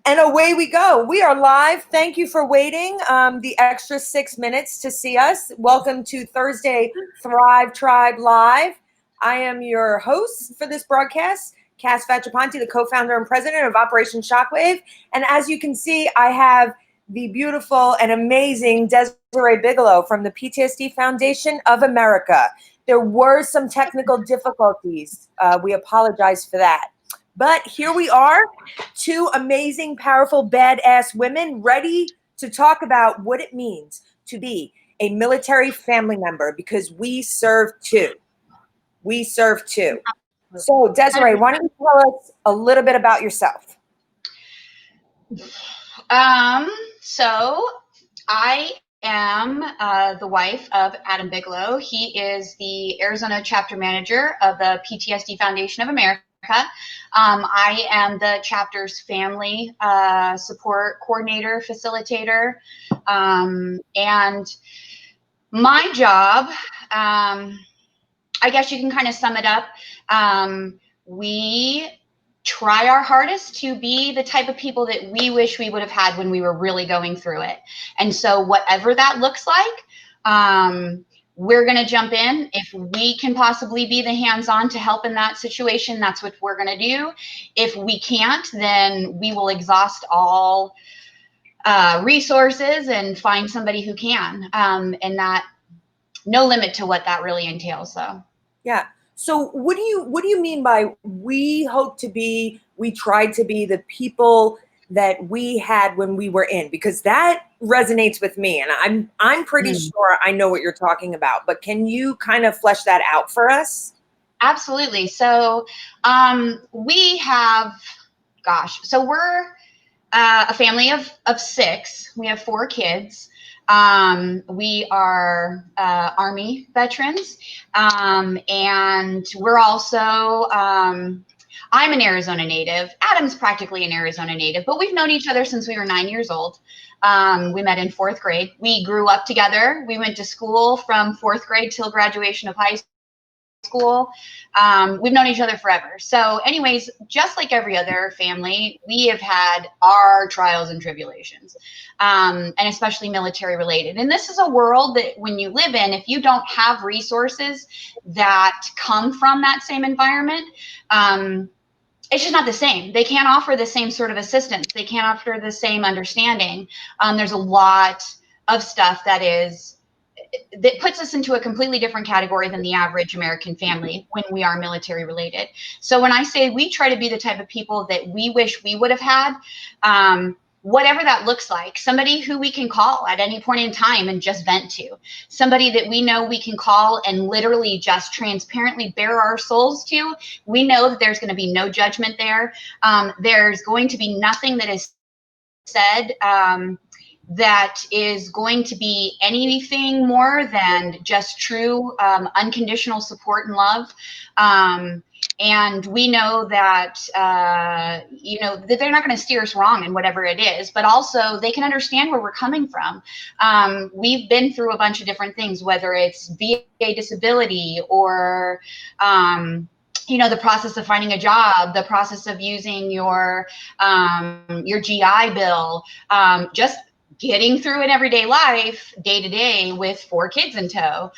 And away we go. We are live. Thank you for waiting the extra 6 minutes to see us. Welcome to Thursday Thrive Tribe Live. I am your host for this broadcast, Cass Fachapanti, the co-founder and president of Operation Shockwave. And as you can see, I have the beautiful and amazing Desiree Bigelow from the PTSD Foundation of America. There were some technical difficulties. We apologize for that. But here we are, two amazing, powerful, badass women ready to talk about what it means to be a military family member, because we serve too. We serve too. So, Desiree, why don't you tell us a little bit about yourself? So I am the wife of Adam Bigelow. He is the Arizona chapter manager of the PTSD Foundation of America. I am the chapter's family support coordinator, facilitator, and my job, I guess you can kind of sum it up. We try our hardest to be the type of people that we wish we would have had when we were really going through it. And so whatever that looks like, we're going to jump in. If we can possibly be the hands-on to help in that situation, that's what we're going to do. If we can't, then we will exhaust all resources and find somebody who can. And that, no limit to what that really entails. So, yeah. So what do you mean by we tried to be the people that we had when we were in? Because that resonates with me, and I'm pretty sure I know what you're talking about, but can you kind of flesh that out for us? Absolutely. So we have, so we're a family of six. We have 4 kids. We are Army veterans, and we're also, I'm an Arizona native. Adam's practically an Arizona native, but we've known each other since we were 9 years old. We met in 4th grade. We grew up together. We went to school from 4th grade till graduation of high school. We've known each other forever. So anyways, just like every other family, we have had our trials and tribulations, and especially military related. And this is a world that when you live in, if you don't have resources that come from that same environment, it's just not the same. They can't offer the same sort of assistance. They can't offer the same understanding. There's a lot of stuff that puts us into a completely different category than the average American family when we are military related. So when I say we try to be the type of people that we wish we would have had, whatever that looks like, somebody who we can call at any point in time and just vent to, somebody that we know we can call and literally just transparently bare our souls to. We know that there's going to be no judgment there. There's going to be nothing that is said that is going to be anything more than just true unconditional support and love. And we know that, that they're not going to steer us wrong in whatever it is, but also they can understand where we're coming from. We've been through a bunch of different things, whether it's VA disability or, the process of finding a job, the process of using your GI Bill, just getting through an everyday life day to day with 4 kids in tow.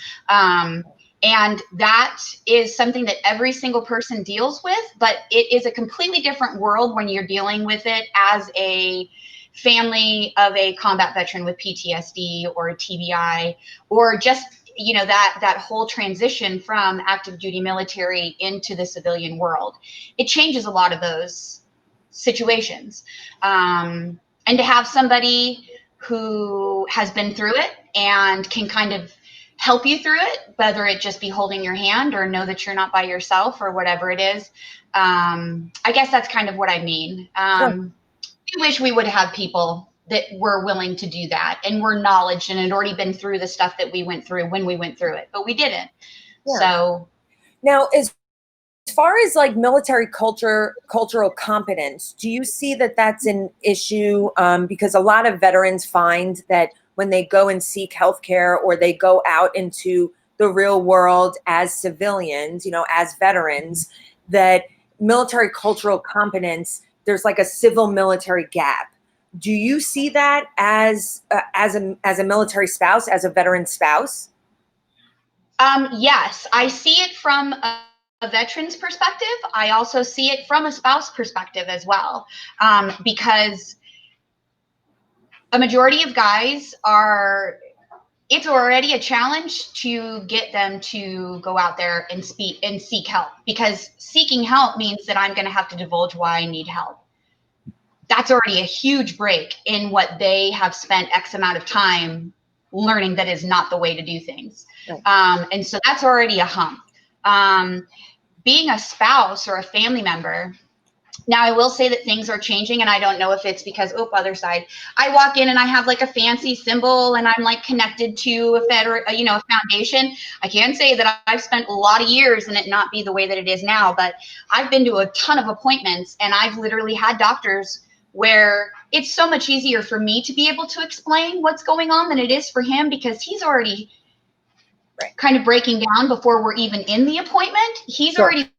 And that is something that every single person deals with, but it is a completely different world when you're dealing with it as a family of a combat veteran with PTSD or a TBI, or just, that whole transition from active duty military into the civilian world. It changes a lot of those situations. And to have somebody who has been through it and can kind of help you through it, whether it just be holding your hand or know that you're not by yourself or whatever it is. I guess that's kind of what I mean. Sure. We wish we would have people that were willing to do that and were knowledge and had already been through the stuff that we went through when we went through it, but we didn't. Yeah. So now, as far as like military cultural competence, do you see that that's an issue? Because a lot of veterans find that when they go and seek healthcare or they go out into the real world as civilians, as veterans, that military cultural competence there's like a civil military gap. Do you see that as a military spouse, as a veteran spouse? Yes, I see it from a veteran's perspective. I also see it from a spouse perspective as well, because a majority of guys are, it's already a challenge to get them to go out there and speak and seek help, because seeking help means that I'm going to have to divulge why I need help. That's already a huge break in what they have spent X amount of time learning that is not the way to do things. Right. And so that's already a hump. Being a spouse or a family member, now I will say that things are changing, and I don't know if it's because, other side, I walk in and I have like a fancy symbol and I'm like connected to a foundation. I can say that I've spent a lot of years and it not be the way that it is now, but I've been to a ton of appointments and I've literally had doctors where it's so much easier for me to be able to explain what's going on than it is for him, because he's already kind of breaking down before we're even in the appointment. He's already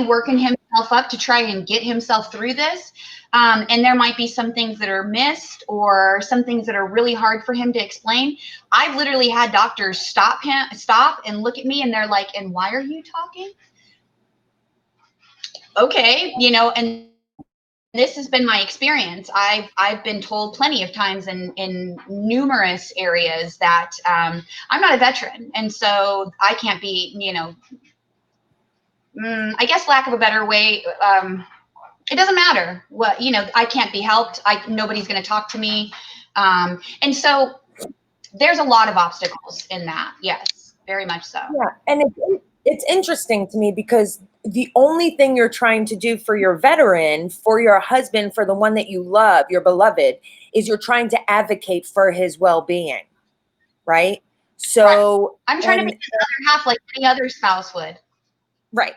working himself up to try and get himself through this. And there might be some things that are missed or some things that are really hard for him to explain. I've literally had doctors stop and look at me and they're like, "And why are you talking?" Okay, and this has been my experience. I've been told plenty of times in numerous areas that I'm not a veteran, and so I can't be, I guess lack of a better way, it doesn't matter what, I can't be helped. Nobody's going to talk to me. And so there's a lot of obstacles in that. Yes, very much so. Yeah. And it's interesting to me because the only thing you're trying to do for your veteran, for your husband, for the one that you love, your beloved, is you're trying to advocate for his well-being. Right. So I'm trying to make the other half like any other spouse would. Right.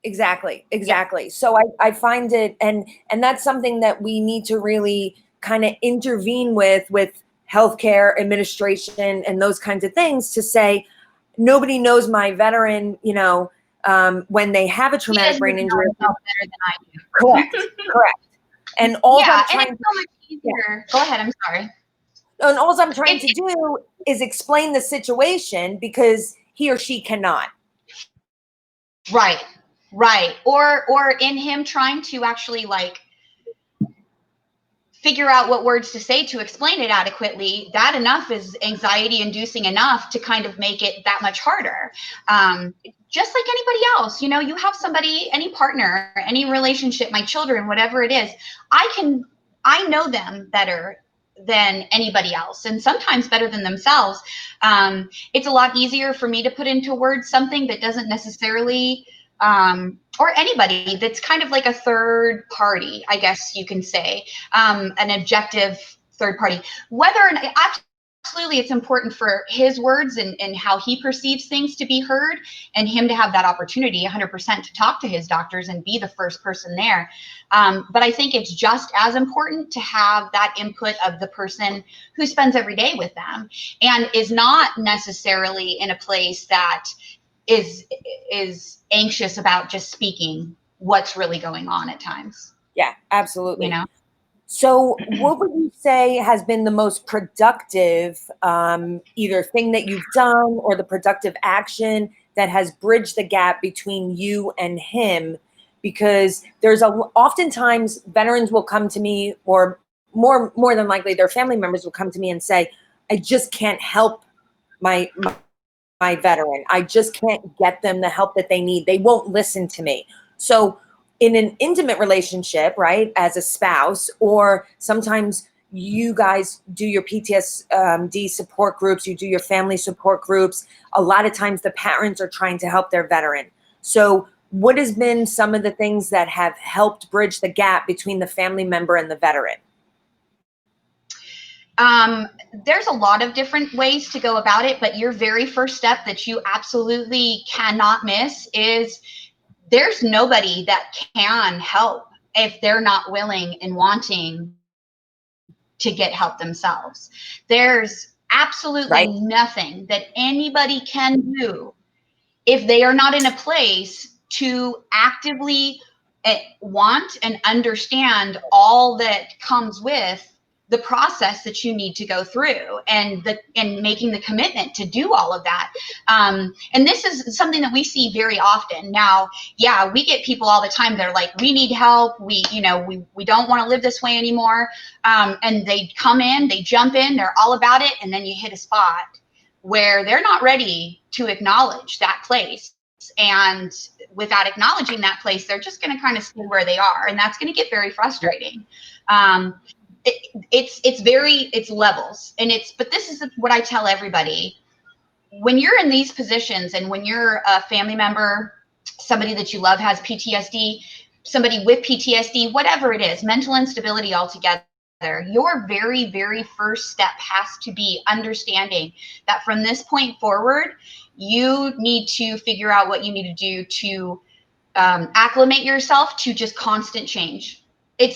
Exactly. Yeah. So I find it, and that's something that we need to really kind of intervene with healthcare administration and those kinds of things, to say, nobody knows my veteran, when they have a traumatic brain injury. Better than I do. Correct. And all I'm trying and it's so much easier. Go ahead. I'm sorry. And all I'm trying to do is explain the situation, because he or she cannot. Right. Or in him trying to actually like figure out what words to say to explain it adequately, that enough is anxiety inducing enough to kind of make it that much harder. Just like anybody else, you have somebody, any partner, any relationship, my children, whatever it is, I know them better than anybody else, and sometimes better than themselves. It's a lot easier for me to put into words something that doesn't necessarily, or anybody that's kind of like a third party, I guess you can say, an objective third party, whether or not, absolutely it's important for his words and how he perceives things to be heard, and him to have that opportunity 100% to talk to his doctors and be the first person there. But I think it's just as important to have that input of the person who spends every day with them and is not necessarily in a place that is anxious about just speaking what's really going on at times. Yeah, absolutely. So what would you say has been the most productive, either thing that you've done or the productive action that has bridged the gap between you and him? Because there's oftentimes veterans will come to me, or more than likely their family members will come to me and say, I just can't help my veteran. I just can't get them the help that they need. They won't listen to me. So in an intimate relationship, right, as a spouse, or sometimes you guys do your PTSD support groups, you do your family support groups. A lot of times the parents are trying to help their veteran. So what has been some of the things that have helped bridge the gap between the family member and the veteran? There's a lot of different ways to go about it, but your very first step that you absolutely cannot miss is there's nobody that can help if they're not willing and wanting to get help themselves. There's absolutely nothing that anybody can do if they are not in a place to actively want and understand all that comes with the process that you need to go through, and making the commitment to do all of that. And this is something that we see very often now. Yeah, we get people all the time. They're like, we need help. We don't want to live this way anymore. And they come in, they jump in, they're all about it. And then you hit a spot where they're not ready to acknowledge that place. And without acknowledging that place, they're just going to kind of stay where they are. And that's going to get very frustrating. It's levels, but this is what I tell everybody. When you're in these positions, and when you're a family member, somebody that you love has PTSD, somebody with PTSD, whatever it is, mental instability altogether, your very, very first step has to be understanding that from this point forward, you need to figure out what you need to do to acclimate yourself to just constant change.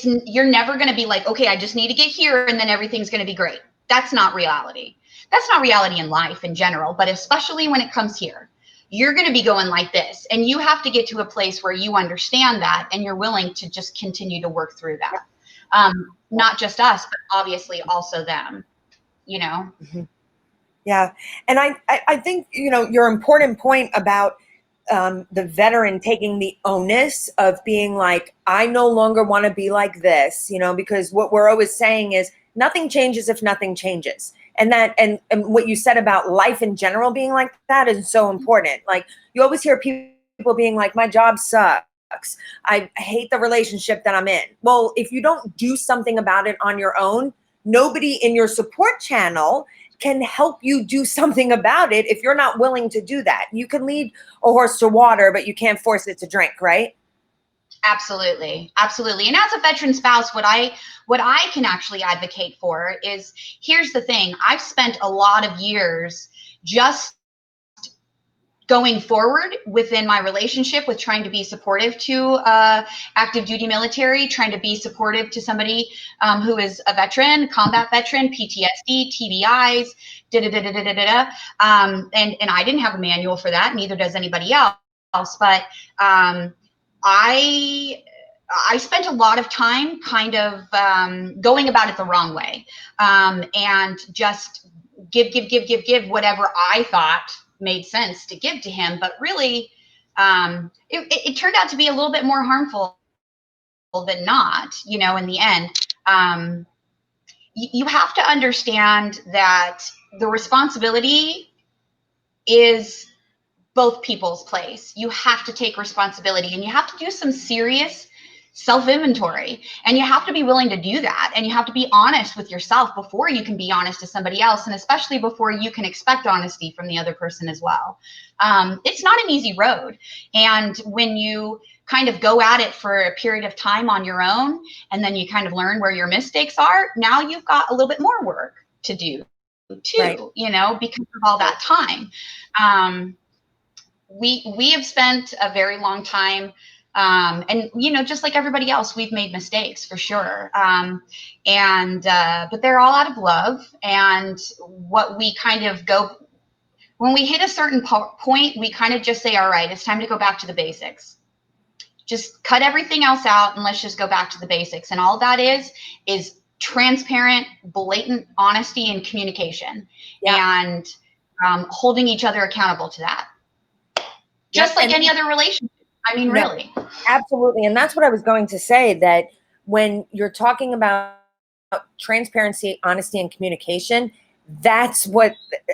You're never going to be like, okay, I just need to get here and then everything's going to be great. That's not reality. That's not reality in life in general, but especially when it comes here. You're going to be going like this, and you have to get to a place where you understand that and you're willing to just continue to work through that. Not just us, but obviously also them, Mm-hmm. Yeah. And I think, your important point about the veteran taking the onus of being like, I no longer want to be like this, because what we're always saying is nothing changes if nothing changes. And that, and what you said about life in general being like that is so important. Like, you always hear people being like, my job sucks. I hate the relationship that I'm in. Well, if you don't do something about it on your own, nobody in your support channel can help you do something about it if you're not willing to do that. You can lead a horse to water, but you can't force it to drink, right? Absolutely. Absolutely. And as a veteran spouse, what I can actually advocate for is, here's the thing. I've spent a lot of years just going forward within my relationship with trying to be supportive to active duty military, trying to be supportive to somebody who is a veteran, combat veteran, PTSD, TBIs, and I didn't have a manual for that, neither does anybody else. But I spent a lot of time kind of going about it the wrong way, and just give whatever I thought made sense to give to him. But really, it turned out to be a little bit more harmful than not, in the end. You have to understand that the responsibility is both people's place. You have to take responsibility, and you have to do some serious self-inventory, and you have to be willing to do that, and you have to be honest with yourself before you can be honest to somebody else, and especially before you can expect honesty from the other person as well. It's not an easy road, and when you kind of go at it for a period of time on your own, and then you kind of learn where your mistakes are, now you've got a little bit more work to do too, right. Because of all that time. We have spent a very long time, and just like everybody else, we've made mistakes for sure. But they're all out of love. And what we kind of go, when we hit a certain point, we kind of just say, all right, it's time to go back to the basics. Just cut everything else out and let's just go back to the basics. And all that is transparent, blatant honesty and communication, and holding each other accountable to that. Just like any other relationship. I mean, really. Absolutely. And that's what I was going to say, that when you're talking about transparency, honesty, and communication, that's what,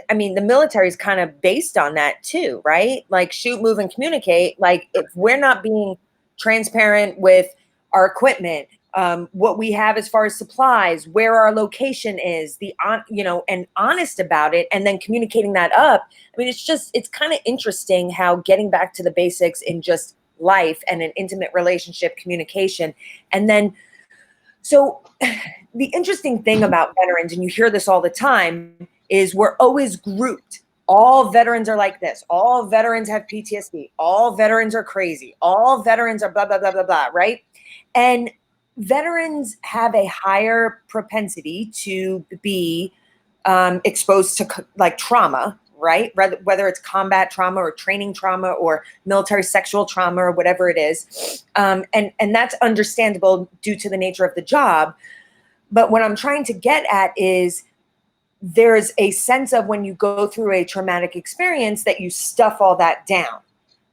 the military is kind of based on that too, right? Like, shoot, move, and communicate. Like, if we're not being transparent with our equipment, what we have as far as supplies, where our location is, and honest about it, and then communicating that up. It's kind of interesting how getting back to the basics in just life and an intimate relationship, communication. And then, so the interesting thing about veterans, and you hear this all the time, is we're always grouped. All veterans are like this. All veterans have PTSD. All veterans are crazy. All veterans are blah, blah, blah, blah, blah, right? And veterans have a higher propensity to be exposed to like trauma, right? Whether it's combat trauma or training trauma or military sexual trauma or whatever it is. And that's understandable due to the nature of the job. But what I'm trying to get at is there's a sense of when you go through a traumatic experience that you stuff all that down.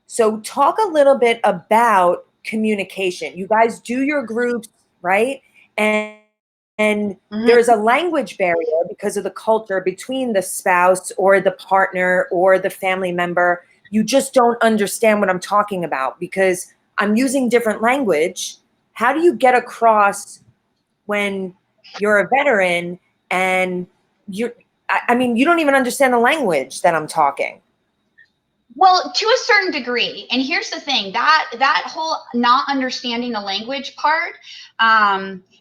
So talk a little bit about communication. You guys do your groups, right? And there's a language barrier because of the culture between the spouse or the partner or the family member. You just don't understand what I'm talking about because I'm using different language. How do you get across when you're a veteran and I mean, you don't even understand the language that I'm talking? Well, to a certain degree. And here's the thing, that whole not understanding the language part,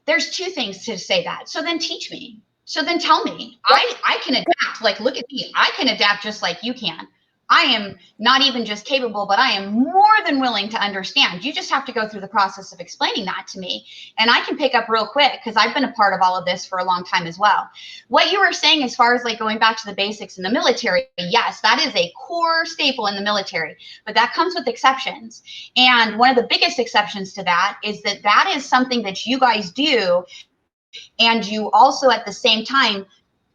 there's two things to say that. So then teach me. So then tell me. I can adapt. Like, look at me. I can adapt just like you can. I am not even just capable, but I am more than willing to understand. You just have to go through the process of explaining that to me. And I can pick up real quick because I've been a part of all of this for a long time as well. What you were saying as far as like going back to the basics in the military, yes, that is a core staple in the military, but that comes with exceptions. And one of the biggest exceptions to that is that is something that you guys do. And you also at the same time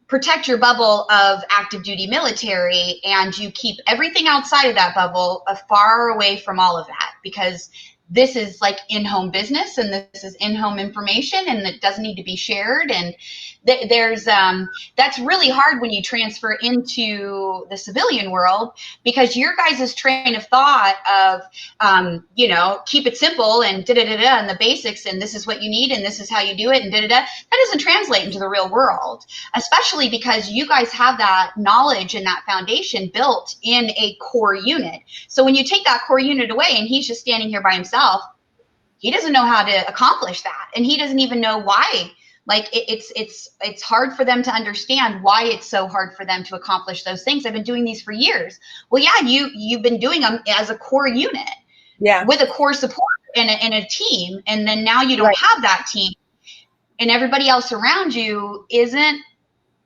protect your bubble of active duty military, and you keep everything outside of that bubble far away from all of that, because this is like in-home business and this is in-home information and it doesn't need to be shared. And there's that's really hard when you transfer into the civilian world, because your guys' train of thought of keep it simple and da-da-da-da and the basics and this is what you need and this is how you do it and da-da-da, that doesn't translate into the real world, especially because you guys have that knowledge and that foundation built in a core unit. So when you take that core unit away and he's just standing here by himself, he doesn't know how to accomplish that, and he doesn't even know why. Like it's hard for them to understand why it's so hard for them to accomplish those things. I've been doing these for years. Well, yeah, you've been doing them as a core unit, with a core support and a team, and then now you don't have that team, and everybody else around you isn't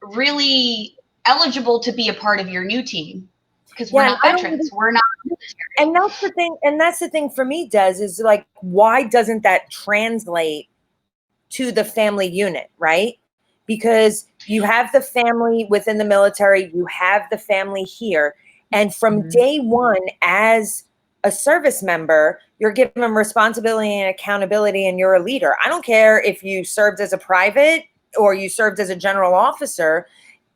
really eligible to be a part of your new team because we're not veterans. We're not military. And that's the thing for me, is like, why doesn't that translate to the family unit, right? Because you have the family within the military, you have the family here. And from day one, as a service member, you're given responsibility and accountability, and you're a leader. I don't care if you served as a private or you served as a general officer,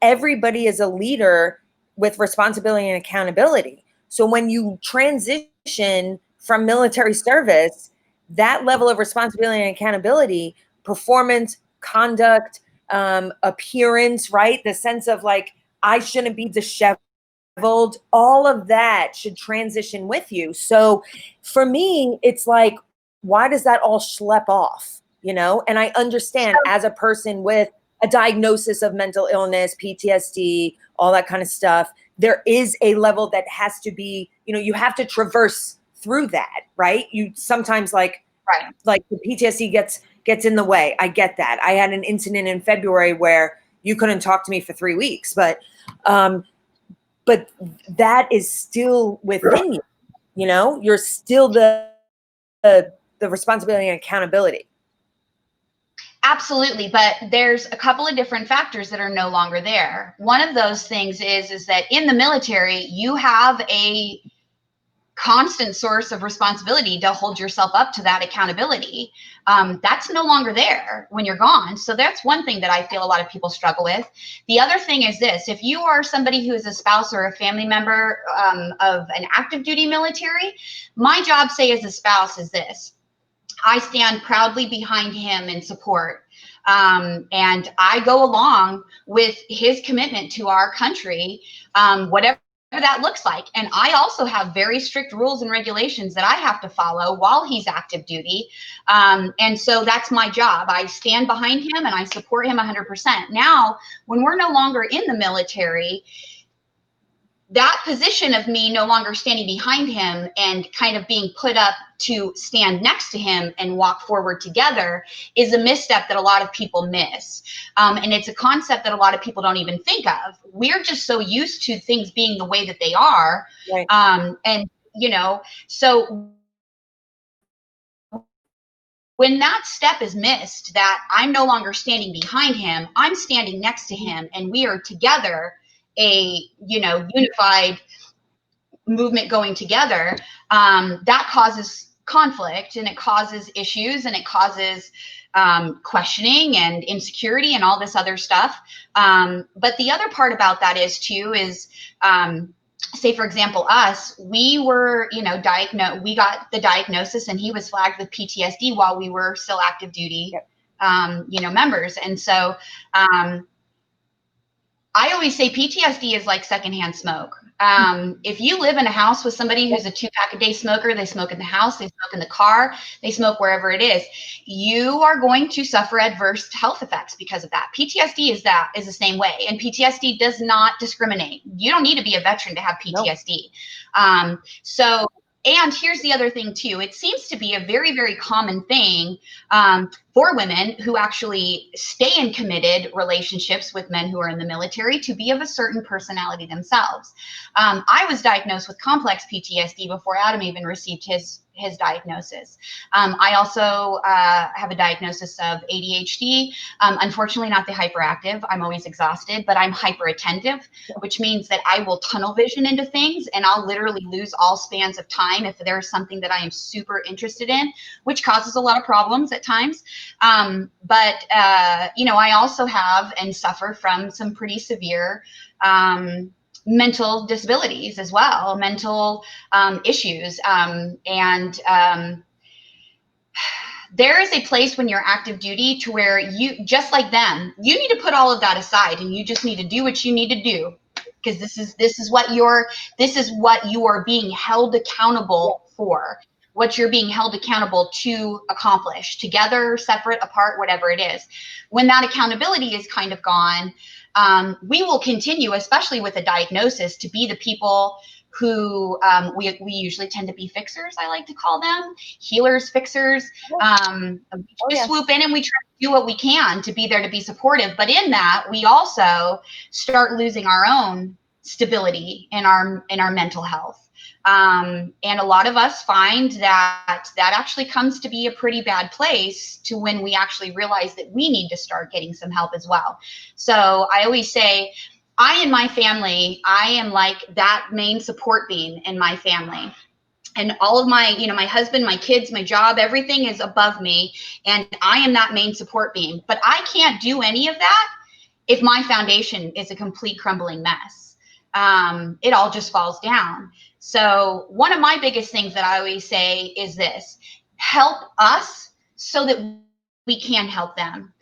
everybody is a leader with responsibility and accountability. So when you transition from military service, that level of responsibility and accountability, performance, conduct, appearance, right? The sense of like, I shouldn't be disheveled, all of that should transition with you. So for me, it's like, why does that all schlep off? And I understand as a person with a diagnosis of mental illness, PTSD, all that kind of stuff, there is a level that has to be, you have to traverse through that, right? You sometimes like the PTSD gets in the way. I get that. I had an incident in February where you couldn't talk to me for 3 weeks, but that is still within you. You're still the responsibility and accountability. Absolutely, but there's a couple of different factors that are no longer there. One of those things is that in the military, you have a constant source of responsibility to hold yourself up to that accountability. That's no longer there when you're gone. So that's one thing that I feel a lot of people struggle with. The other thing is this: if you are somebody who is a spouse or a family member of an active duty military, my job, say as a spouse, is this: I stand proudly behind him in support. And I go along with his commitment to our country, whatever that looks like. And I also have very strict rules and regulations that I have to follow while he's active duty. And so that's my job. I stand behind him and I support him 100%. Now, when we're no longer in the military, that position of me no longer standing behind him and kind of being put up to stand next to him and walk forward together is a misstep that a lot of people miss. And it's a concept that a lot of people don't even think of. We're just so used to things being the way that they are. Right. And, so when that step is missed, that I'm no longer standing behind him, I'm standing next to him, and we are together, a, unified movement going together, that causes conflict, and it causes issues, and it causes questioning and insecurity and all this other stuff. But the other part about that is say, for example, we were, diagnosed, we got the diagnosis, and he was flagged with PTSD while we were still active duty, members. And so, I always say PTSD is like secondhand smoke. If you live in a house with somebody who's a 2-pack a day smoker, they smoke in the house, they smoke in the car, they smoke wherever it is, you are going to suffer adverse health effects because of that. PTSD is the same way. And PTSD does not discriminate. You don't need to be a veteran to have PTSD. Nope. And here's the other thing too. It seems to be a very, very common thing for women who actually stay in committed relationships with men who are in the military to be of a certain personality themselves. I was diagnosed with complex PTSD before Adam even received his diagnosis. I also have a diagnosis of ADHD. Unfortunately, not the hyperactive. I'm always exhausted, but I'm hyperattentive, which means that I will tunnel vision into things, and I'll literally lose all spans of time if there's something that I am super interested in, which causes a lot of problems at times. But I also have and suffer from some pretty severe mental disabilities as well, mental issues. There is a place when you're active duty to where you, just like them, you need to put all of that aside, and you just need to do what you need to do, because this is what you are being held accountable for, what you're being held accountable to accomplish, together, separate, apart, whatever it is. When that accountability is kind of gone, we will continue, especially with a diagnosis, to be the people who we usually tend to be fixers, I like to call them, healers, fixers. We swoop in and we try to do what we can to be there to be supportive. But in that, we also start losing our own stability in our mental health. And a lot of us find that actually comes to be a pretty bad place to when we actually realize that we need to start getting some help as well. So I always say, in my family, I am like that main support beam in my family. And all of my, my husband, my kids, my job, everything is above me. And I am that main support beam. But I can't do any of that if my foundation is a complete crumbling mess. It all just falls down. So one of my biggest things that I always say is this: help us so that we can help them.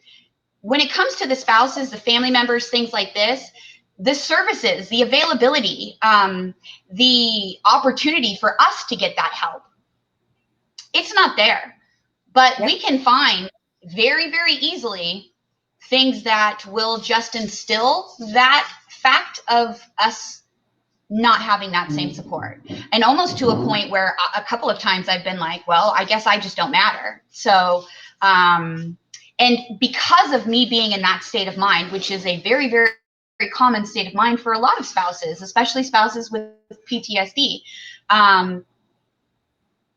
When it comes to the spouses, the family members, things like this, the services, the availability, the opportunity for us to get that help, it's not there. But we can find very, very easily things that will just instill that fact of us not having that same support. And almost to a point where a couple of times I've been like, well, I guess I just don't matter. So, and because of me being in that state of mind, which is a very, very, very common state of mind for a lot of spouses, especially spouses with PTSD,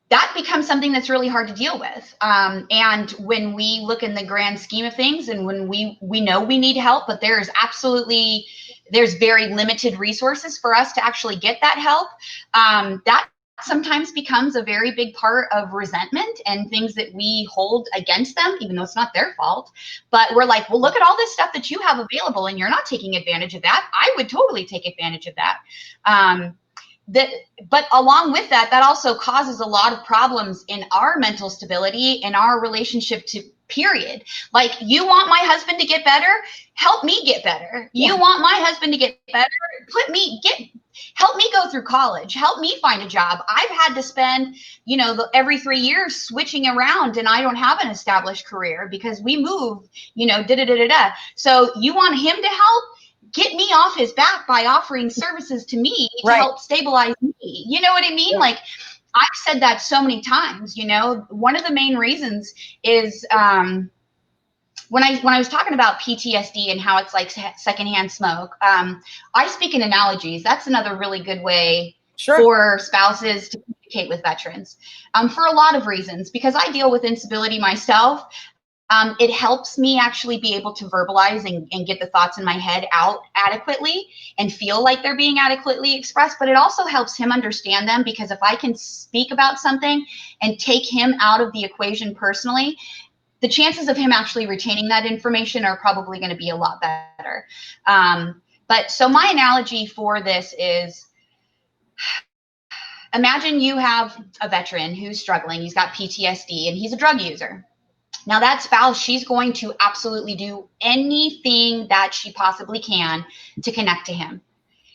that becomes something that's really hard to deal with. And when we look in the grand scheme of things, and when we know we need help, but there's very limited resources for us to actually get that help, that sometimes becomes a very big part of resentment and things that we hold against them, even though it's not their fault. But we're like, well, look at all this stuff that you have available, and you're not taking advantage of that. I would totally take advantage of that. But along with that also causes a lot of problems in our mental stability, in our relationship to period. Like, you want my husband to get better? Help me get better. Yeah. You want my husband to get better? Help me go through college. Help me find a job. I've had to spend, every 3 years switching around, and I don't have an established career because we move, So you want him to help? Get me off his back by offering services to me to help stabilize me. You know what I mean? Yeah. Like, I've said that so many times, you know. One of the main reasons is when I was talking about PTSD and how it's like secondhand smoke, I speak in analogies. That's another really good way for spouses to communicate with veterans, for a lot of reasons. Because I deal with instability myself, it helps me actually be able to verbalize and get the thoughts in my head out adequately and feel like they're being adequately expressed. But it also helps him understand them, because if I can speak about something and take him out of the equation personally, the chances of him actually retaining that information are probably going to be a lot better. But so my analogy for this is, imagine you have a veteran who's struggling. He's got PTSD and he's a drug user. Now that spouse, she's going to absolutely do anything that she possibly can to connect to him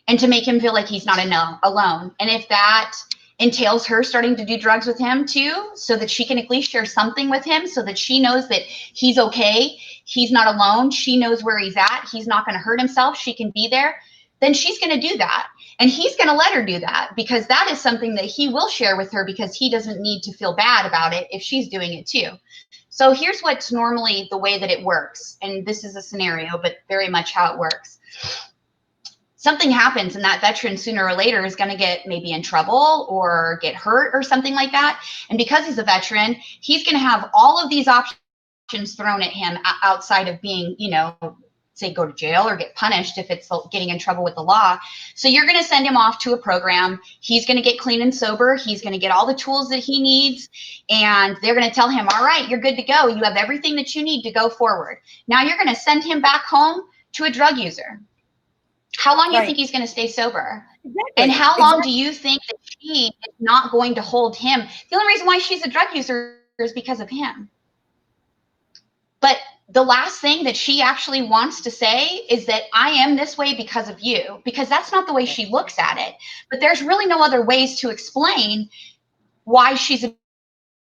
and to make him feel like he's not alone. And if that entails her starting to do drugs with him too, so that she can at least share something with him, so that she knows that he's okay, he's not alone, she knows where he's at, he's not going to hurt himself, she can be there, then she's going to do that. And he's going to let her do that, because that is something that he will share with her, because he doesn't need to feel bad about it if she's doing it too. So here's what's normally the way that it works. And this is a scenario, but very much how it works. Something happens and that veteran sooner or later is going to get maybe in trouble or get hurt or something like that. And because he's a veteran, he's going to have all of these options thrown at him outside of being, you know, say go to jail or get punished if it's getting in trouble with the law. So you're going to send him off to a program. He's going to get clean and sober. He's going to get all the tools that he needs. And they're going to tell him, all right, you're good to go. You have everything that you need to go forward. Now you're going to send him back home to a drug user. How long do you think he's going to stay sober? Exactly. And how long do you think that she is not going to hold him? The only reason why she's a drug user is because of him. But the last thing that she actually wants to say is that I am this way because of you, because that's not the way she looks at it. But there's really no other ways to explain why she's a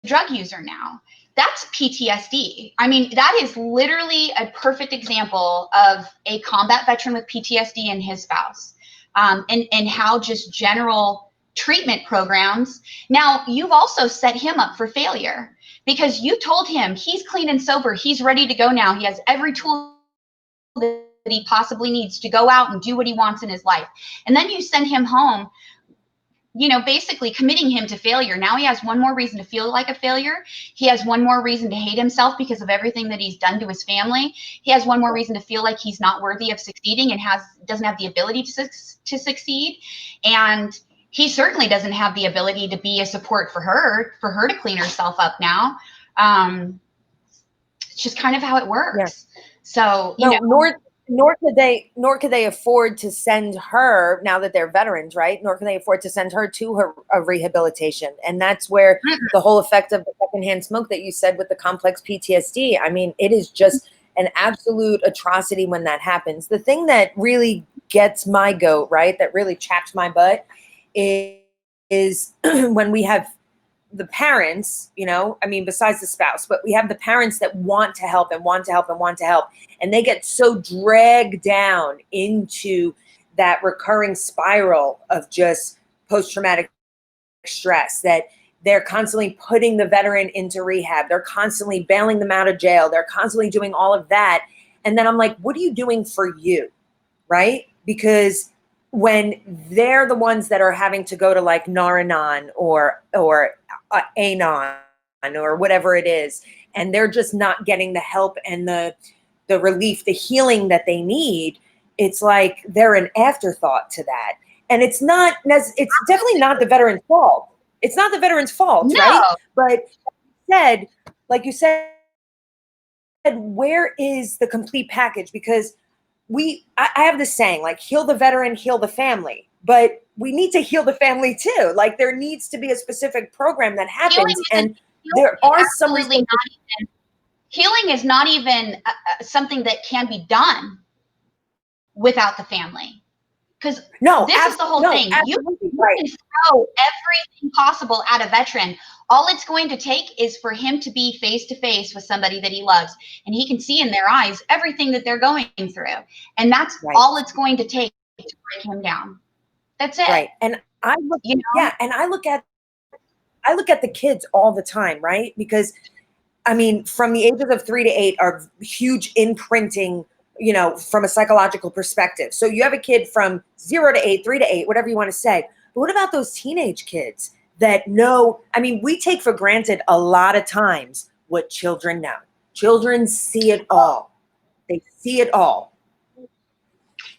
drug user now. That's PTSD. I mean, that is literally a perfect example of a combat veteran with PTSD and his spouse, and how just general treatment programs. Now, you've also set him up for failure, because you told him he's clean and sober. He's ready to go now. He has every tool that he possibly needs to go out and do what he wants in his life. And then you send him home, you know, basically committing him to failure. Now he has one more reason to feel like a failure. He has one more reason to hate himself because of everything that he's done to his family. He has one more reason to feel like he's not worthy of succeeding and doesn't have the ability to succeed. And he certainly doesn't have the ability to be a support for her to clean herself up now. It's just kind of how it works. Yeah. So, you know, nor could they afford to send her, now that they're veterans, right? Nor can they afford to send her to a rehabilitation. And that's where the whole effect of the secondhand smoke that you said with the complex PTSD, I mean, it is just an absolute atrocity when that happens. The thing that really gets my goat, right, that really chaps my butt is when we have the parents, you know, I mean, besides the spouse, but we have the parents that want to help and want to help and want to help. And they get so dragged down into that recurring spiral of just post-traumatic stress that they're constantly putting the veteran into rehab. They're constantly bailing them out of jail. They're constantly doing all of that. And then I'm like, what are you doing for you? Right? Because when they're the ones that are having to go to like Naranon or Anon or whatever it is, and they're just not getting the help and the relief, the healing that they need, it's like they're an afterthought to that. And it's definitely not the veteran's fault. It's not the veteran's fault, right? But like you said, where is the complete package? Because I have this saying, like, heal the veteran, heal the family. But we need to heal the family too. Like, there needs to be a specific program that happens. And there are some healing is not even something that can be done without the family. Because this is the whole thing. You can throw everything possible at a veteran. All it's going to take is for him to be face to face with somebody that he loves, and he can see in their eyes everything that they're going through. And that's all it's going to take to break him down. That's it. Right. And I look, and I look at I look at the kids all the time, right? Because I mean, from the ages of 3 to 8 are huge imprinting, from a psychological perspective. So you have a kid from 0 to 8, 3 to 8, whatever you want to say. But what about those teenage kids that know? I mean, we take for granted a lot of times what children know. Children see it all. They see it all.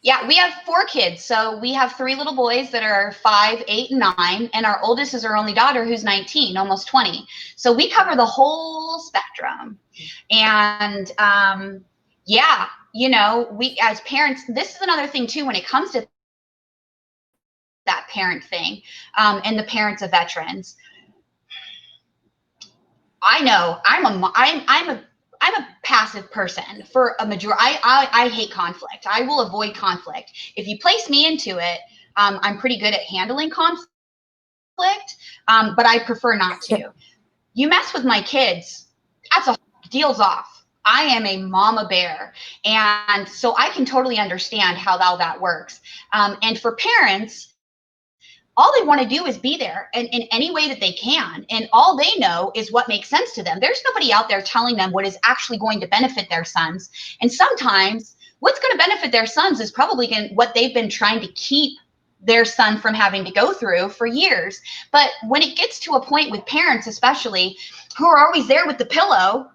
Yeah, we have 4 kids. So we have 3 little boys that are 5, 8, and 9. And our oldest is our only daughter who's 19, almost 20. So we cover the whole spectrum. And yeah, we as parents, this is another thing too, when it comes to that parent thing, and the parents of veterans. I know I'm a passive person for a majority. I hate conflict. I will avoid conflict. If you place me into it, I'm pretty good at handling conflict, but I prefer not to. You mess with my kids, that's a deal's off. I am a mama bear, and so I can totally understand how that works. And for parents, all they want to do is be there in any way that they can. And all they know is what makes sense to them. There's nobody out there telling them what is actually going to benefit their sons. And sometimes what's going to benefit their sons is probably what they've been trying to keep their son from having to go through for years. But when it gets to a point with parents, especially, who are always there with the pillow,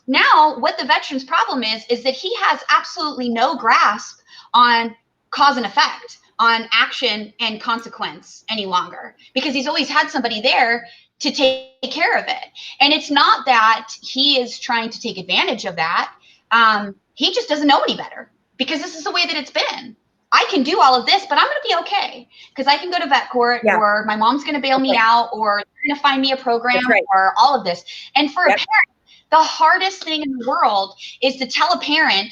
now what the veteran's problem is that he has absolutely no grasp on cause and effect, on action and consequence any longer, because he's always had somebody there to take care of it. And it's not that he is trying to take advantage of that. He just doesn't know any better, because this is the way that it's been. I can do all of this, but I'm going to be okay because I can go to vet court, or my mom's going to bail me out, or they're going to find me a program, or all of this. And for a parent, the hardest thing in the world is to tell a parent,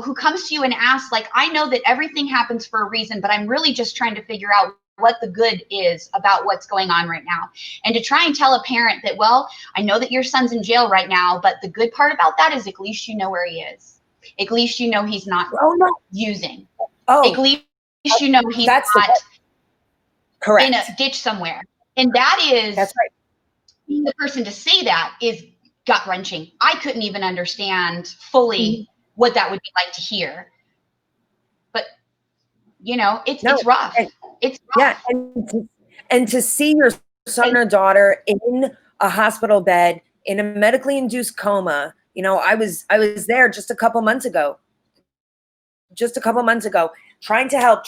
who comes to you and asks, like, I know that everything happens for a reason, but I'm really just trying to figure out what the good is about what's going on right now. And to try and tell a parent that, well, I know that your son's in jail right now, but the good part about that is at least you know where he is. At least you know he's not using. At least you know he's not in a ditch somewhere. And that is, being the person to say that is gut-wrenching. I couldn't even understand fully what that would be like to hear. But it's rough. It's rough. Yeah, and to see your son or daughter in a hospital bed in a medically induced coma. I was there just a couple months ago, trying to help,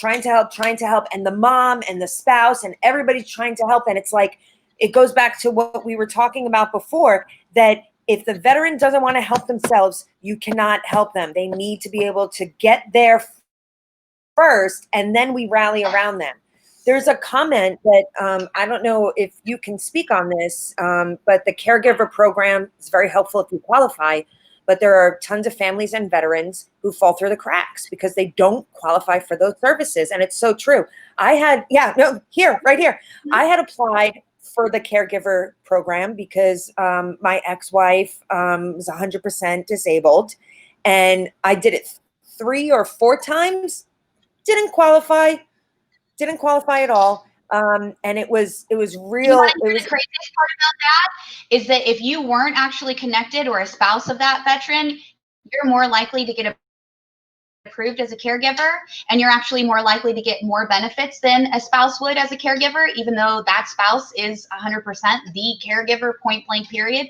and the mom and the spouse and everybody's trying to help. And it's like, it goes back to what we were talking about before, that if the veteran doesn't want to help themselves, you cannot help them. They need to be able to get there first, and then we rally around them. There's a comment that I don't know if you can speak on this, but the caregiver program is very helpful if you qualify. But there are tons of families and veterans who fall through the cracks because they don't qualify for those services. And it's so true. I had applied for the caregiver program because my ex-wife was 100% disabled. And I did it 3 or 4 times, didn't qualify at all. And it was real. The craziest part about that is that if you weren't actually connected or a spouse of that veteran, you're more likely to get approved as a caregiver, and you're actually more likely to get more benefits than a spouse would as a caregiver, even though that spouse is 100% the caregiver, point blank, period.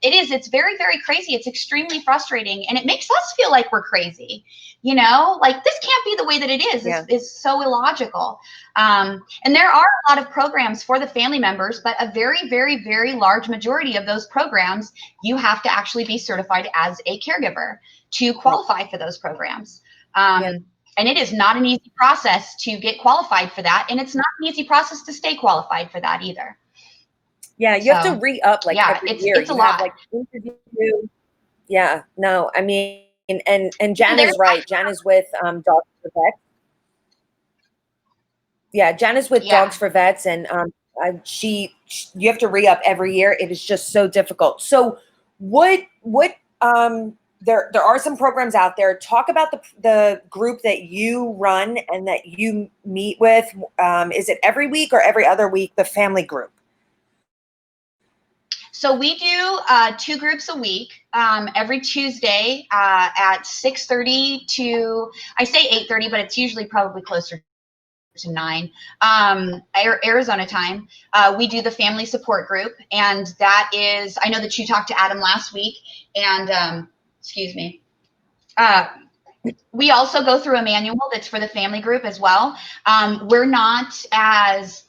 It's very, very crazy. It's extremely frustrating, and it makes us feel like we're crazy. Like, this can't be the way that it is. It's so illogical. And there are a lot of programs for the family members, but a very, very, very large majority of those programs, you have to actually be certified as a caregiver to qualify for those programs. And it is not an easy process to get qualified for that. And it's not an easy process to stay qualified for that either. Yeah, you have to re-up every year. It's a lot. Interview. Yeah, no, I mean, and Jan is right. Jan is with Dogs for Vets. Yeah, Jan is with Dogs for Vets, and you have to re-up every year. It is just so difficult. So what there are some programs out there. Talk about the group that you run and that you meet with. Is it every week or every other week, the family group? So we do 2 groups a week, every Tuesday at 6:30 to, I say 8:30, but it's usually probably closer to 9 Arizona time. We do the family support group, and that is, I know that you talked to Adam last week, and excuse me. We also go through a manual that's for the family group as well. We're not as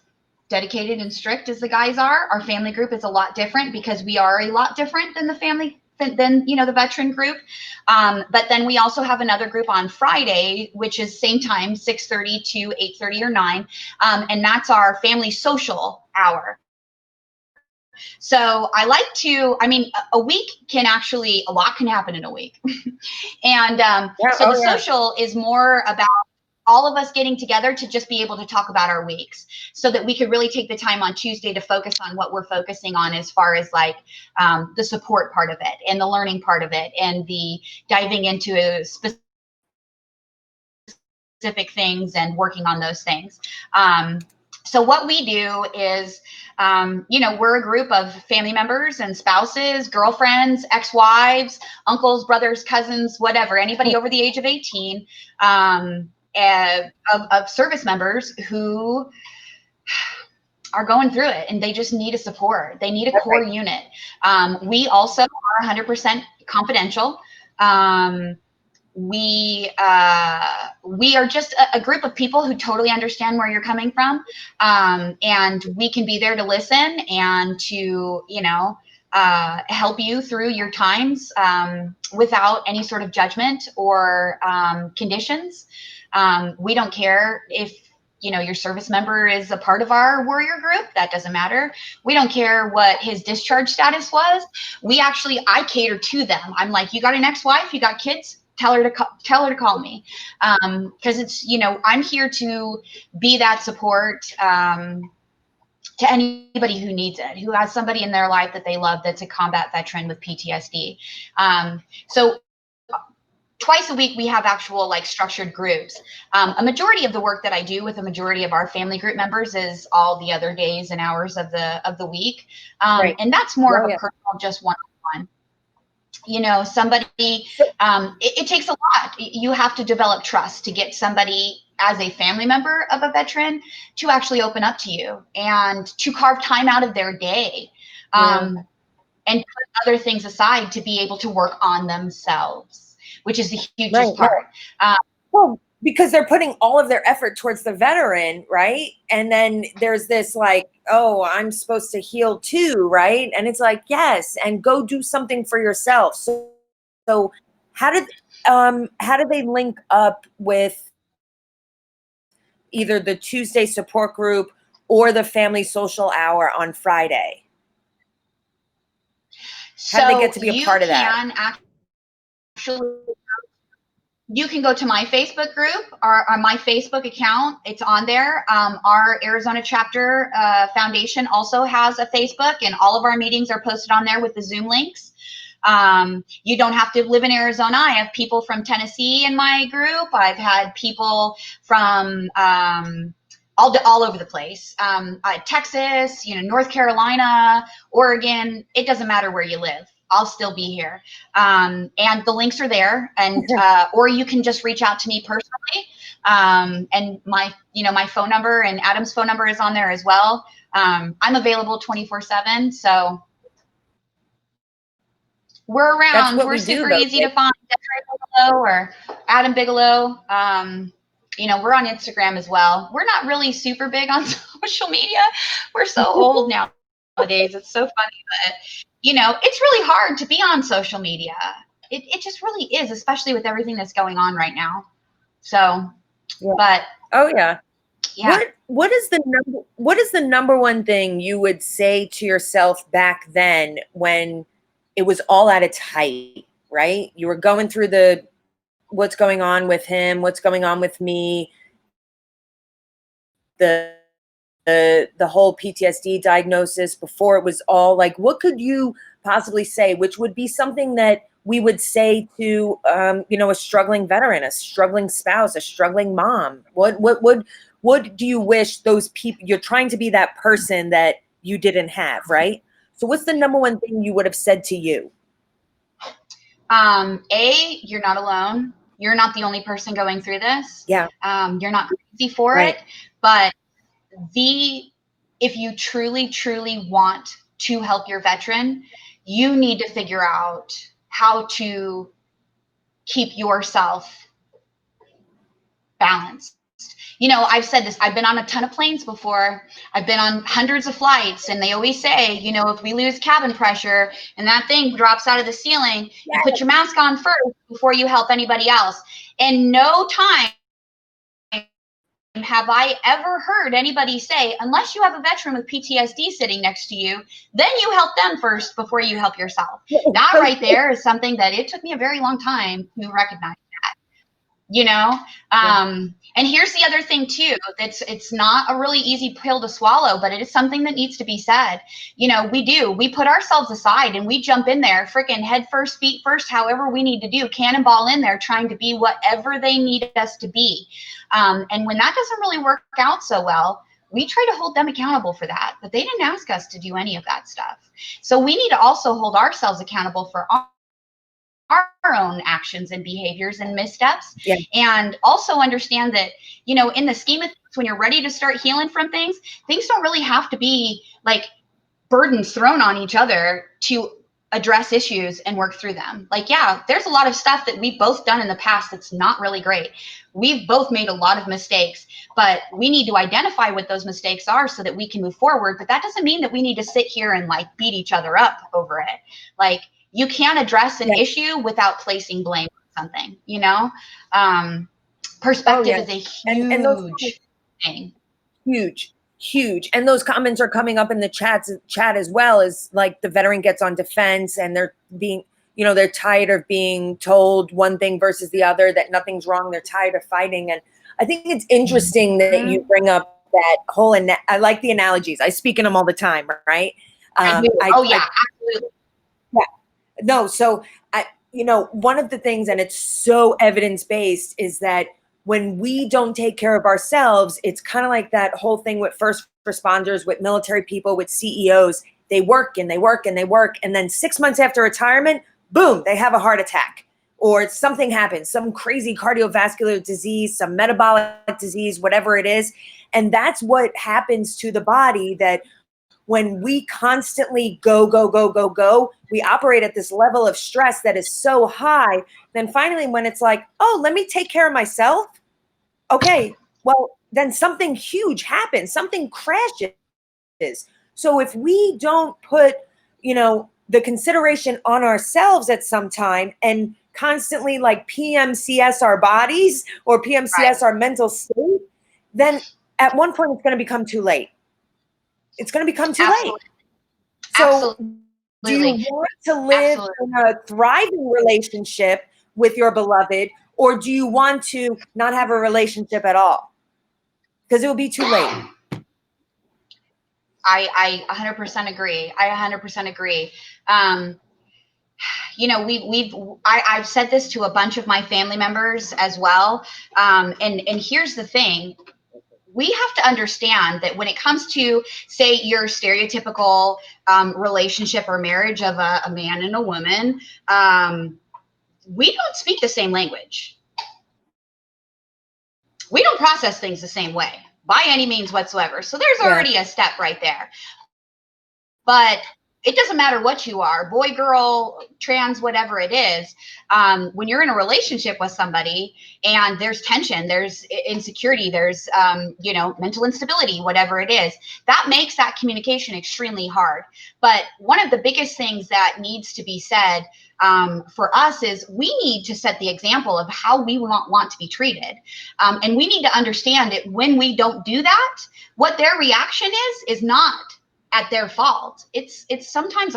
dedicated and strict as the guys are. Our family group is a lot different because we are a lot different than the family than the veteran group. But then we also have another group on Friday, which is same time, 6:30 to 8:30 or 9, and that's our family social hour. So I like to, I mean, a week can actually, a lot can happen in a week. And so the social is more about all of us getting together to just be able to talk about our weeks so that we could really take the time on Tuesday to focus on what we're focusing on as far as like the support part of it and the learning part of it and the diving into specific things and working on those things. So what we do is, we're a group of family members and spouses, girlfriends, ex-wives, uncles, brothers, cousins, whatever, anybody over the age of 18, of service members who are going through it and they just need a support. They need a core unit. We also are 100% confidential. We are just a group of people who totally understand where you're coming from, and we can be there to listen and to help you through your times without any sort of judgment or conditions. We don't care if your service member is a part of our warrior group. That doesn't matter. We don't care what his discharge status was. I cater to them. I'm like, you got an ex-wife, you got kids, tell her to call me, because it's I'm here to be that support to anybody who needs it, who has somebody in their life that they love that's a combat veteran with PTSD. So twice a week we have actual like structured groups. A majority of the work that I do with a majority of our family group members is all the other days and hours of the week, and that's more of a personal, just one-on-one. Somebody, it takes a lot. You have to develop trust to get somebody as a family member of a veteran to actually open up to you and to carve time out of their day, and put other things aside to be able to work on themselves, which is the hugest part. Well, because they're putting all of their effort towards the veteran, right? And then there's this like, oh, I'm supposed to heal too, right? And it's like, yes, and go do something for yourself. So how did they link up with either the Tuesday support group or the family social hour on Friday? How do they get to be a part of that? You can go to my Facebook group or my Facebook account. It's on there. Our Arizona chapter foundation also has a Facebook, and all of our meetings are posted on there with the Zoom links. You don't have to live in Arizona. I have people from Tennessee in my group. I've had people from all over the place. Texas, North Carolina, Oregon. It doesn't matter where you live. I'll still be here. And the links are there, and or you can just reach out to me personally. And my phone number and Adam's phone number is on there as well. I'm available 24/7. So we're around. We're super easy to find. Desiree Bigelow or Adam Bigelow. We're on Instagram as well. We're not really super big on social media. We're so old nowadays. It's so funny, but it's really hard to be on social media. It just really is, especially with everything that's going on right now. So, but yeah. What is the number one thing you would say to yourself back then when it was all at its height, right? You were going through what's going on with him, what's going on with me, the whole PTSD diagnosis before it was all like, what could you possibly say, which would be something that we would say to, a struggling veteran, a struggling spouse, a struggling mom? What do you wish those people, you're trying to be that person that you didn't have, right? So what's the number one thing you would have said to you? You're not alone. You're not the only person going through this. Yeah. You're not crazy for Right. it, but if you truly, truly want to help your veteran, you need to figure out how to keep yourself balanced. I've said this, I've been on a ton of planes before. I've been on hundreds of flights, and they always say, if we lose cabin pressure and that thing drops out of the ceiling, you put your mask on first before you help anybody else. And no time have I ever heard anybody say, unless you have a veteran with PTSD sitting next to you, then you help them first before you help yourself. That right there is something that it took me a very long time to recognize. And here's the other thing too, it's not a really easy pill to swallow, but it is something that needs to be said. We put ourselves aside and we jump in there freaking head first, feet first, however we need to do, cannonball in there, trying to be whatever they need us to be. And when that doesn't really work out so well, we try to hold them accountable for that, but they didn't ask us to do any of that stuff. So we need to also hold ourselves accountable for our own actions and behaviors and missteps. Yeah. And also understand that, in the scheme of things, when you're ready to start healing from things don't really have to be like burdens thrown on each other to address issues and work through them. Like, yeah, there's a lot of stuff that we've both done in the past that's not really great. We've both made a lot of mistakes, but we need to identify what those mistakes are so that we can move forward. But that doesn't mean that we need to sit here and like beat each other up over it. Like, you can't address an issue without placing blame on something, Perspective is a huge thing. Huge. And those comments are coming up in the chat as well, as like the veteran gets on defense and they're being, they're tired of being told one thing versus the other, that nothing's wrong. They're tired of fighting. And I think it's interesting that you bring up that whole, I like the analogies. I speak in them all the time, right? Absolutely. Yeah. No, so one of the things, and it's so evidence-based, is that when we don't take care of ourselves, it's kind of like that whole thing with first responders, with military people, with CEOs. They work and they work and they work. And then 6 months after retirement, boom, they have a heart attack or something happens, some crazy cardiovascular disease, some metabolic disease, whatever it is. And that's what happens to the body, that when we constantly go, we operate at this level of stress that is so high. Then finally, when it's like, oh, let me take care of myself. Okay, well, then something huge happens, something crashes. So if we don't put, the consideration on ourselves at some time and constantly like PMCS our bodies or PMCS our mental state, then at one point it's going to become too late. It's going to become too late. So do you want to live in a thriving relationship with your beloved, or do you want to not have a relationship at all? Because it will be too late. I 100% agree. I've said this to a bunch of my family members as well. And here's the thing. We have to understand that when it comes to, say, your stereotypical relationship or marriage of a man and a woman, we don't speak the same language. We don't process things the same way by any means whatsoever. So there's already a step right there. But it doesn't matter what you are, boy, girl, trans, whatever it is. When you're in a relationship with somebody and there's tension, there's insecurity, there's, mental instability, whatever it is, that makes that communication extremely hard. But one of the biggest things that needs to be said for us is we need to set the example of how we want to be treated. And we need to understand that when we don't do that, what their reaction is not at their fault. It's sometimes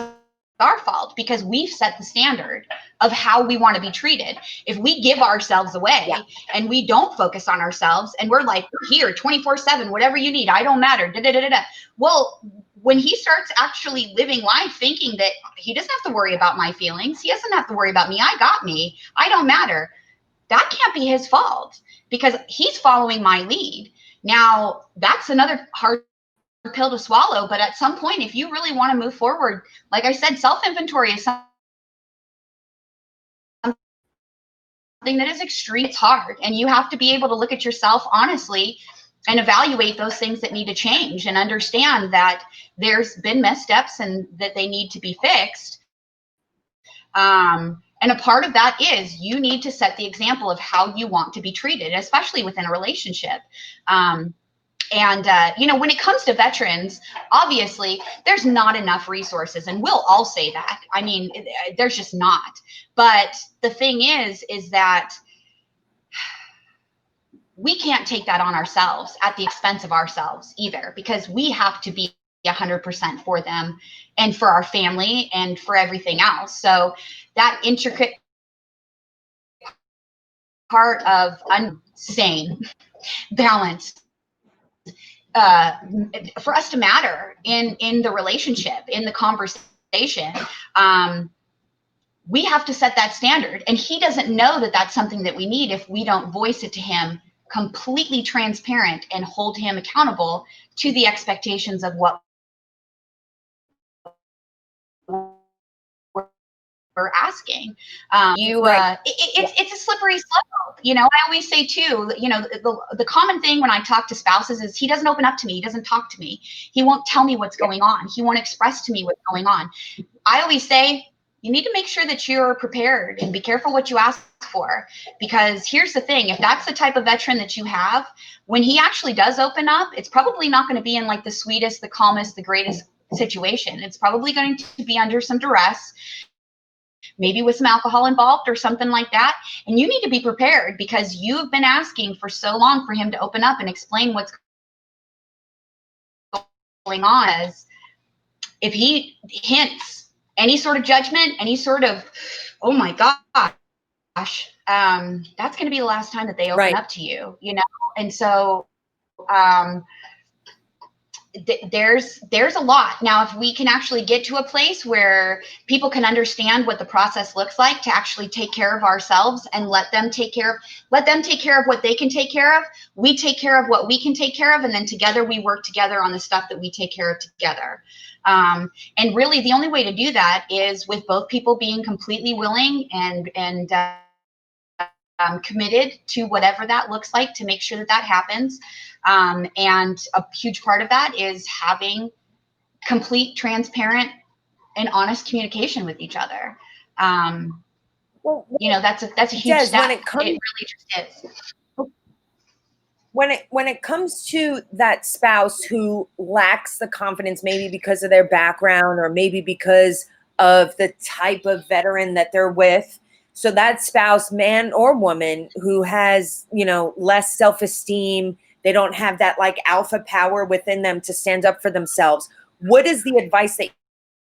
our fault because we've set the standard of how we want to be treated. If we give ourselves away and we don't focus on ourselves and we're like, here, 24/7, whatever you need, I don't matter. Well, when he starts actually living life thinking that he doesn't have to worry about my feelings, he doesn't have to worry about me, I got me, I don't matter, that can't be his fault because he's following my lead. Now, that's another hard pill to swallow, but at some point, if you really want to move forward, like I said, self-inventory is something that is extreme. It's hard, and you have to be able to look at yourself honestly and evaluate those things that need to change and understand that there's been missteps and that they need to be fixed. And a part of that is you need to set the example of how you want to be treated, especially within a relationship. When it comes to veterans, obviously there's not enough resources, and we'll all say that. I mean, there's just not. But the thing is that we can't take that on ourselves at the expense of ourselves either, because we have to be 100% for them and for our family and for everything else. So that intricate part of sane, balanced, for us to matter in the relationship, in the conversation, we have to set that standard. And he doesn't know that that's something that we need if we don't voice it to him completely transparent and hold him accountable to the expectations of what we're asking. It's a slippery slope. I always say too, the common thing when I talk to spouses is he doesn't open up to me. He doesn't talk to me. He won't tell me what's going on. He won't express to me what's going on. I always say, you need to make sure that you're prepared and be careful what you ask for, because here's the thing. If that's the type of veteran that you have, when he actually does open up, it's probably not going to be in like the sweetest, the calmest, the greatest situation. It's probably going to be under some duress, maybe with some alcohol involved or something like that. And you need to be prepared because you've been asking for so long for him to open up and explain what's going on. As if he hints any sort of judgment, any sort of, oh my gosh, that's going to be the last time that they open up to you, And so there's a lot. Now, if we can actually get to a place where people can understand what the process looks like to actually take care of ourselves and let them take care of what they can take care of, we take care of what we can take care of, and then together we work together on the stuff that we take care of together. And really the only way to do that is with both people being completely willing and committed to whatever that looks like to make sure that happens. And a huge part of that is having complete, transparent, and honest communication with each other. That's a huge step. It really just is. When it comes to that spouse who lacks the confidence, maybe because of their background or maybe because of the type of veteran that they're with, so that spouse, man or woman, who has, less self-esteem, they don't have that like alpha power within them to stand up for themselves. What is the advice that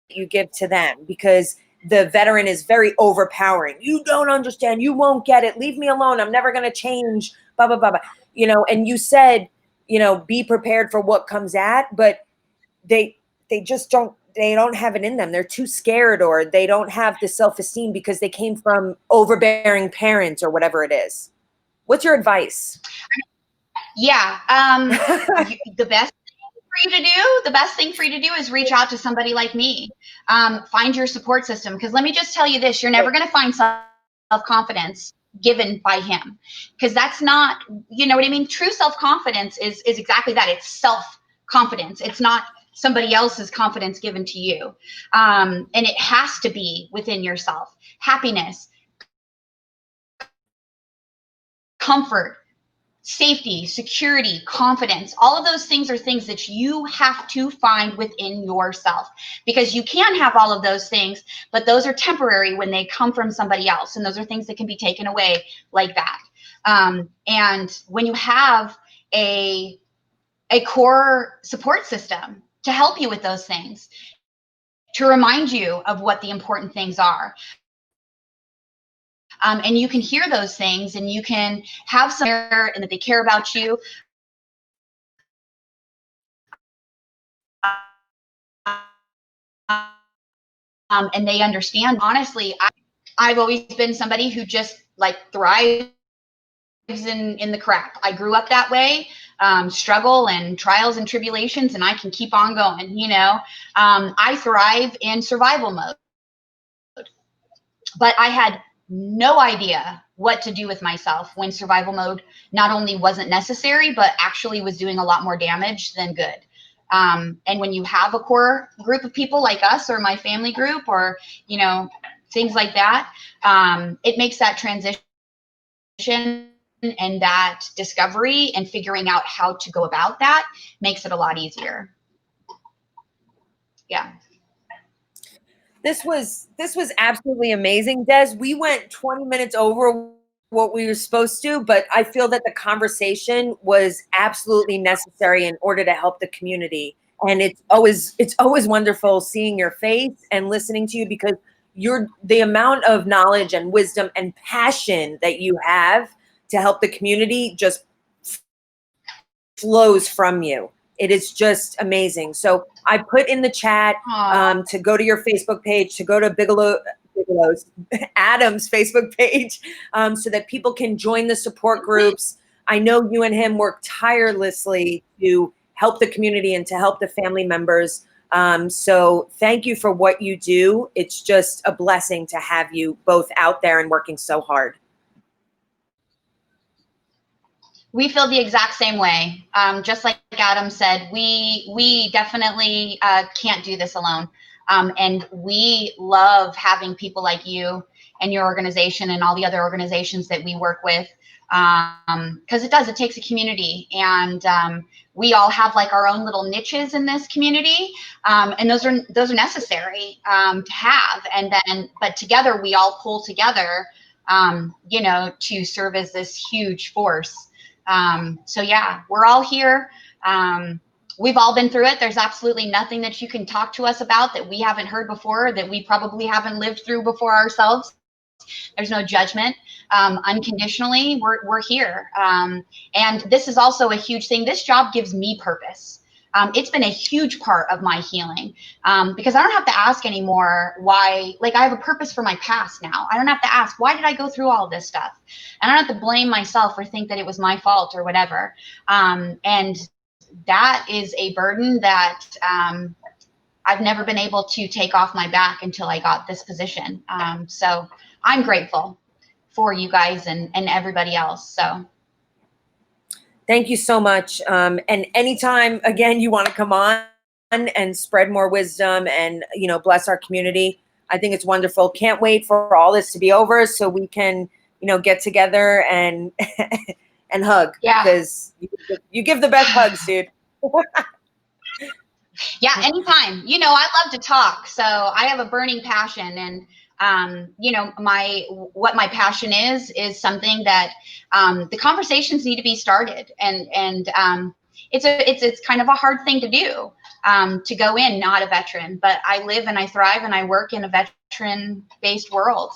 you give to them? Because the veteran is very overpowering. You don't understand. You won't get it. Leave me alone. I'm never going to change. Blah, blah, blah, blah. And you said, be prepared for what comes at, but they just don't have it in them. They're too scared, or they don't have the self-esteem because they came from overbearing parents or whatever it is. What's your advice? Yeah. The best thing for you to do is reach out to somebody like me. Find your support system. Because let me just tell you this, you're never going to find self-confidence given by him. Because that's not, you know what I mean? True self-confidence is exactly that. It's self-confidence. It's not somebody else's confidence given to you. And it has to be within yourself. Happiness, comfort, safety, security, confidence, all of those things are things that you have to find within yourself, because you can have all of those things, but those are temporary when they come from somebody else. And those are things that can be taken away like that. And when you have a core support system to help you with those things, to remind you of what the important things are, and you can hear those things, and you can have some and that they care about you. and they understand. Honestly, I've always been somebody who just like thrives in the crap. I grew up that way, struggle and trials and tribulations, and I can keep on going. I thrive in survival mode, but I had no idea what to do with myself when survival mode not only wasn't necessary, but actually was doing a lot more damage than good. And when you have a core group of people like us or my family group or, things like that, it makes that transition and that discovery and figuring out how to go about that makes it a lot easier. Yeah. This was absolutely amazing, Des. We went 20 minutes over what we were supposed to, but I feel that the conversation was absolutely necessary in order to help the community. And it's always wonderful seeing your face and listening to you, because the amount of knowledge and wisdom and passion that you have to help the community just flows from you. It is just amazing. So I put in the chat to go to your Facebook page, to go to Bigelow's Adam's Facebook page, so that people can join the support groups. I know you and him work tirelessly to help the community and to help the family members. So thank you for what you do. It's just a blessing to have you both out there and working so hard. We feel the exact same way. Just like Adam said, we definitely can't do this alone. And we love having people like you and your organization and all the other organizations that we work with, because it takes a community, and we all have like our own little niches in this community, and those are necessary to have. And then, but together we all pull together, to serve as this huge force. So yeah, we're all here. We've all been through it. There's absolutely nothing that you can talk to us about that we haven't heard before, that we probably haven't lived through before ourselves. There's no judgment. Unconditionally, we're here. And this is also a huge thing. This job gives me purpose. It's been a huge part of my healing, because I don't have to ask anymore why. Like, I have a purpose for my past now. I don't have to ask, why did I go through all this stuff? And I don't have to blame myself or think that it was my fault or whatever. And that is a burden that I've never been able to take off my back until I got this position. So I'm grateful for you guys and everybody else. So thank you so much. And anytime, again, you want to come on and spread more wisdom and, bless our community, I think it's wonderful. Can't wait for all this to be over so we can, get together and and hug. Yeah. Because you give the best hugs, dude. Yeah, anytime. I love to talk. So I have a burning passion, and what my passion is something that the conversations need to be started, and it's kind of a hard thing to do, to go in not a veteran, but I live and I thrive and I work in a veteran-based world.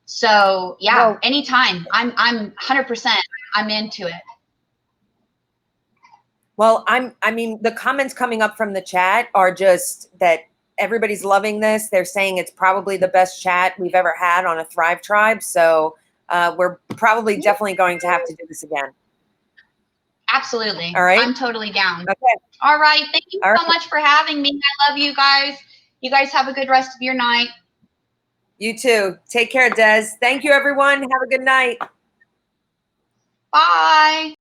So yeah, well, anytime. I'm 100%. I'm into it. Well, I mean, the comments coming up from the chat are just that everybody's loving this. They're saying it's probably the best chat we've ever had on a Thrive Tribe. So we're probably definitely going to have to do this again. Absolutely. All right. I'm totally down. Okay. All right. Thank you so much for having me. I love you guys. You guys have a good rest of your night. You too. Take care, Des. Thank you, everyone. Have a good night. Bye.